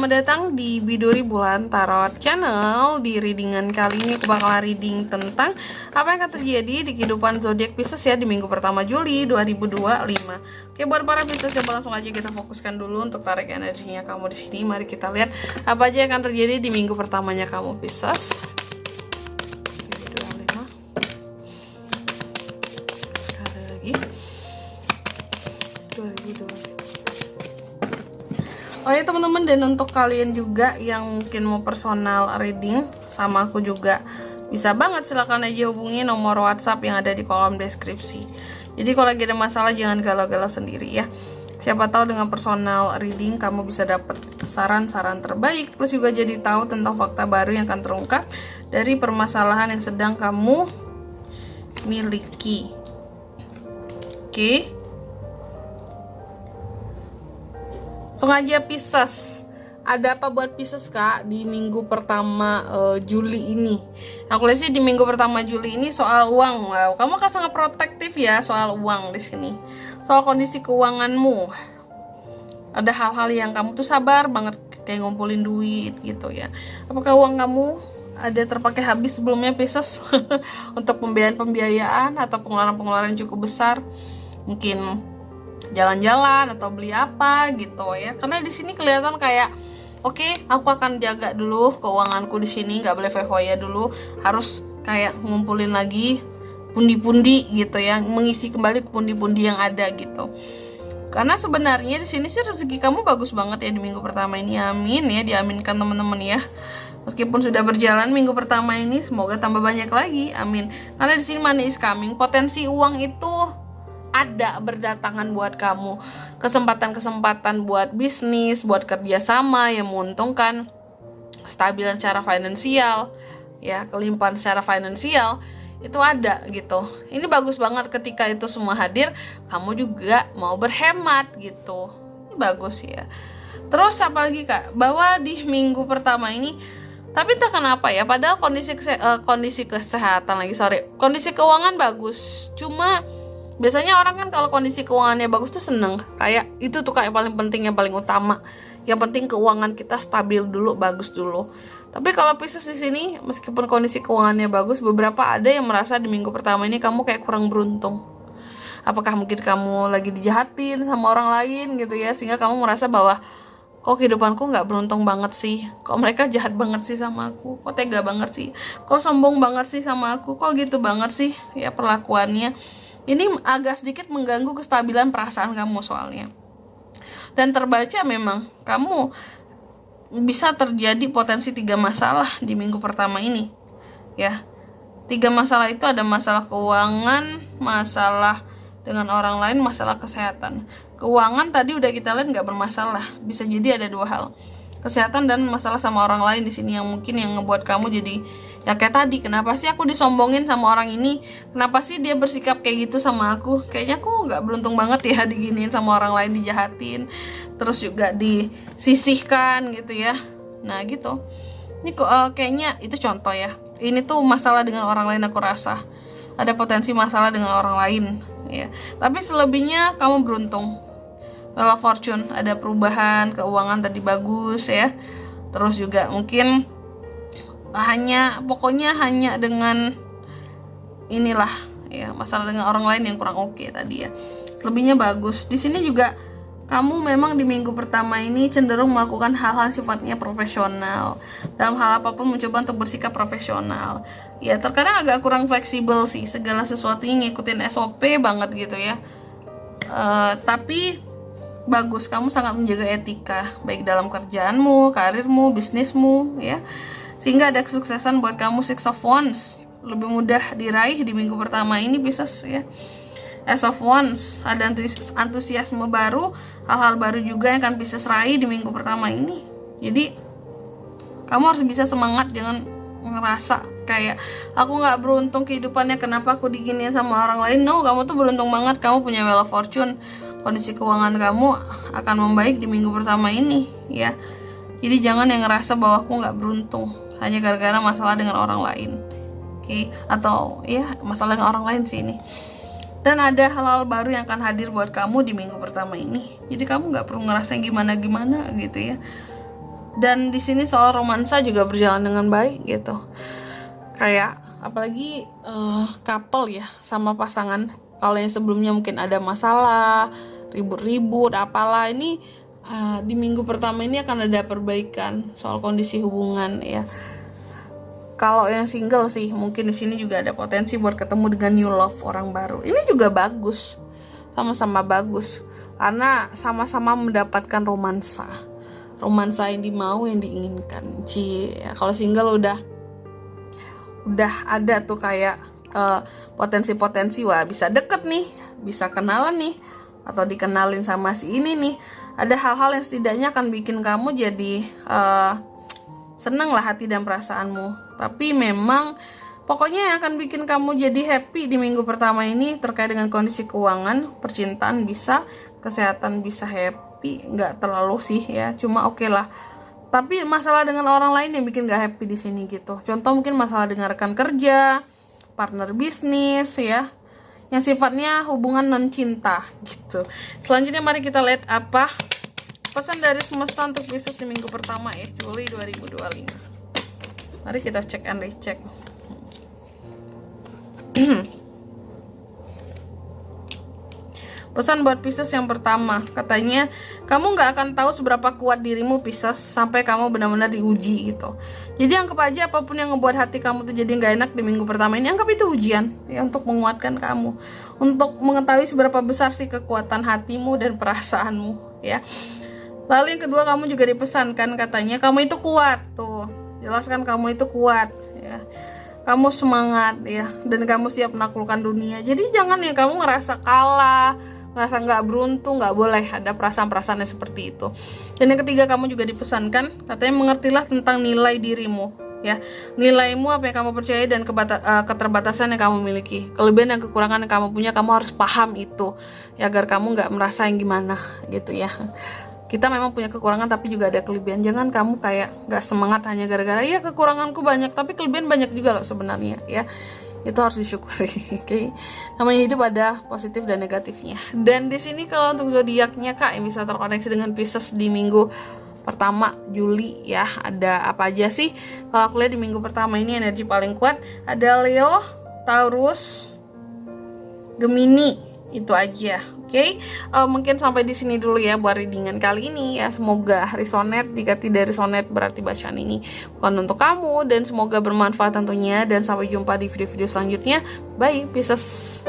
Selamat datang di Biduri Bulan Tarot Channel. Di readingan kali ini aku bakal reading tentang apa yang akan terjadi di kehidupan zodiak Pisces ya di minggu pertama Juli 2025. Oke, buat para Pisces, coba langsung aja kita fokuskan dulu untuk tarik energinya kamu di sini. Mari kita lihat apa aja yang akan terjadi di minggu pertamanya kamu Pisces. Sekali lagi 2025. Oh ya teman-teman, dan untuk kalian juga yang mungkin mau personal reading sama aku juga bisa banget, silahkan aja hubungi nomor WhatsApp yang ada di kolom deskripsi. Jadi kalau lagi ada masalah jangan galau-galau sendiri ya. Siapa tahu dengan personal reading kamu bisa dapat saran-saran terbaik, plus juga jadi tahu tentang fakta baru yang akan terungkap dari permasalahan yang sedang kamu miliki. Oke. Langsung aja Pisces, ada apa buat Pisces kak di minggu pertama Juli ini? Aku lihat sih di minggu pertama Juli ini soal uang. Wow, kamu akan sangat protektif ya soal uang di sini. Soal kondisi keuanganmu, ada hal-hal yang kamu tuh sabar banget kayak ngumpulin duit gitu ya. Apakah uang kamu ada terpakai habis sebelumnya Pisces untuk pembiayaan atau pengeluaran-pengeluaran cukup besar? Mungkin jalan-jalan atau beli apa gitu ya, karena di sini kelihatan kayak oke, aku akan jaga dulu keuanganku di sini, nggak boleh foya dulu, harus kayak ngumpulin lagi pundi-pundi gitu ya, mengisi kembali pundi-pundi yang ada gitu. Karena sebenarnya di sini sih rezeki kamu bagus banget ya di minggu pertama ini, amin ya, diaminkan teman-teman ya. Meskipun sudah berjalan minggu pertama ini, semoga tambah banyak lagi, amin. Karena di sini money is coming, potensi uang itu ada berdatangan buat kamu, kesempatan-kesempatan buat bisnis, buat kerjasama yang menguntungkan, kestabilan secara finansial, ya kelimpahan secara finansial itu ada gitu. Ini bagus banget ketika itu semua hadir, kamu juga mau berhemat gitu. Ini bagus ya. Terus apalagi kak, bahwa di minggu pertama ini, tapi entah kenapa ya, padahal kondisi kesehatan kondisi keuangan bagus, cuma biasanya orang kan kalau kondisi keuangannya bagus tuh seneng, kayak itu tuh kayak paling penting, yang paling utama. Yang penting keuangan kita stabil dulu, bagus dulu. Tapi kalau Pisces di sini, meskipun kondisi keuangannya bagus, beberapa ada yang merasa di minggu pertama ini kamu kayak kurang beruntung. Apakah mungkin kamu lagi dijahatin sama orang lain gitu ya, sehingga kamu merasa bahwa kok kehidupanku nggak beruntung banget sih, kok mereka jahat banget sih sama aku, kok tega banget sih, kok sombong banget sih sama aku, kok gitu banget sih ya perlakuannya. Ini agak sedikit mengganggu kestabilan perasaan kamu soalnya. Dan terbaca memang kamu bisa terjadi potensi 3 masalah di minggu pertama ini. Ya. 3 masalah itu ada masalah keuangan, masalah dengan orang lain, masalah kesehatan. Keuangan tadi udah kita lihat nggak bermasalah. Bisa jadi ada 2 hal. Kesehatan dan masalah sama orang lain di sini yang mungkin yang ngebuat kamu jadi ya kayak tadi, kenapa sih aku disombongin sama orang ini, kenapa sih dia bersikap kayak gitu sama aku, kayaknya aku nggak beruntung banget ya diginiin sama orang lain, dijahatin, terus juga disisihkan gitu ya. Nah gitu, ini kok kayaknya itu contoh ya, ini tuh masalah dengan orang lain, aku rasa ada potensi masalah dengan orang lain ya. Tapi selebihnya kamu beruntung. Wheel of Fortune, ada perubahan, keuangan tadi bagus ya. Terus juga mungkin pokoknya hanya dengan inilah ya, masalah dengan orang lain yang kurang oke tadi ya. Selebihnya bagus. Di sini juga kamu memang di minggu pertama ini cenderung melakukan hal-hal sifatnya profesional. Dalam hal apapun mencoba untuk bersikap profesional. Ya terkadang agak kurang fleksibel sih, segala sesuatunya ngikutin SOP banget gitu ya. Tapi bagus, kamu sangat menjaga etika baik dalam kerjaanmu, karirmu, bisnismu ya, sehingga ada kesuksesan buat kamu. Six of Wands lebih mudah diraih di minggu pertama ini Pisces ya. Ace of Wands, ada antusiasme baru, hal-hal baru juga yang akan Pisces raih di minggu pertama ini. Jadi kamu harus bisa semangat, jangan ngerasa kayak aku nggak beruntung kehidupannya, kenapa aku diginiin sama orang lain. No, kamu tuh beruntung banget, kamu punya Wheel of Fortune. Kondisi keuangan kamu akan membaik di minggu pertama ini ya. Jadi jangan yang ngerasa bahwa aku nggak beruntung hanya gara-gara masalah dengan orang lain. Oke, atau ya masalah dengan orang lain sih ini. Dan ada hal-hal baru yang akan hadir buat kamu di minggu pertama ini. Jadi kamu nggak perlu ngerasa gimana-gimana gitu ya. Dan di sini soal romansa juga berjalan dengan baik gitu. Kayak apalagi couple ya sama pasangan. Kalau yang sebelumnya mungkin ada masalah, ribut-ribut, apalah, ini di minggu pertama ini akan ada perbaikan soal kondisi hubungan ya. Kalau yang single sih mungkin di sini juga ada potensi buat ketemu dengan new love, orang baru. Ini juga bagus, sama-sama bagus karena sama-sama mendapatkan romansa yang dimau, yang diinginkan. Ya, kalau single udah ada tuh kayak potensi-potensi, wah bisa deket nih, bisa kenalan nih, atau dikenalin sama si ini nih. Ada hal-hal yang setidaknya akan bikin kamu jadi seneng lah hati dan perasaanmu. Tapi memang pokoknya yang akan bikin kamu jadi happy di minggu pertama ini terkait dengan kondisi keuangan, percintaan bisa, kesehatan bisa happy, nggak terlalu sih ya, cuma oke lah. Tapi masalah dengan orang lain yang bikin gak happy di sini gitu. Contoh mungkin masalah dengan rekan kerja, partner bisnis ya, yang sifatnya hubungan non cinta gitu. Selanjutnya mari kita lihat apa pesan dari semesta untuk Pisces di minggu pertama ya, Juli 2025. Mari kita cek and recheck. Pesan buat Pisces yang pertama, katanya kamu gak akan tahu seberapa kuat dirimu Pisces sampai kamu benar-benar diuji gitu. Jadi anggap aja apapun yang ngebuat hati kamu tuh jadi gak enak di minggu pertama ini, anggap itu ujian ya, untuk menguatkan kamu, untuk mengetahui seberapa besar sih kekuatan hatimu dan perasaanmu ya. Lalu yang kedua, kamu juga dipesankan katanya kamu itu kuat tuh. Jelaskan kamu itu kuat ya. Kamu semangat ya, dan kamu siap menaklukkan dunia. Jadi jangan ya kamu ngerasa kalah, ngerasa nggak beruntung, nggak boleh ada perasaan-perasaan yang seperti itu. Dan yang ketiga, kamu juga dipesankan katanya mengertilah tentang nilai dirimu ya, nilaimu, apa yang kamu percaya, dan keterbatasan yang kamu miliki, kelebihan dan kekurangan yang kamu punya. Kamu harus paham itu ya, agar kamu nggak merasa yang gimana gitu ya. Kita memang punya kekurangan tapi juga ada kelebihan. Jangan kamu kayak gak semangat hanya gara-gara ya kekuranganku banyak, tapi kelebihan banyak juga loh sebenarnya ya. Itu harus disyukuri. Oke. Namanya hidup ada positif dan negatifnya. Dan di sini kalau untuk zodiaknya Kak yang bisa terkoneksi dengan Pisces di minggu pertama Juli ya, ada apa aja sih? Kalau aku lihat di minggu pertama ini energi paling kuat ada Leo, Taurus, Gemini, itu aja. Oke, mungkin sampai di sini dulu ya buat readingan kali ini ya. Semoga resonate. Jika tidak resonate berarti bacaan ini bukan untuk kamu, dan semoga bermanfaat tentunya. Dan sampai jumpa di video-video selanjutnya. Bye, Pisces.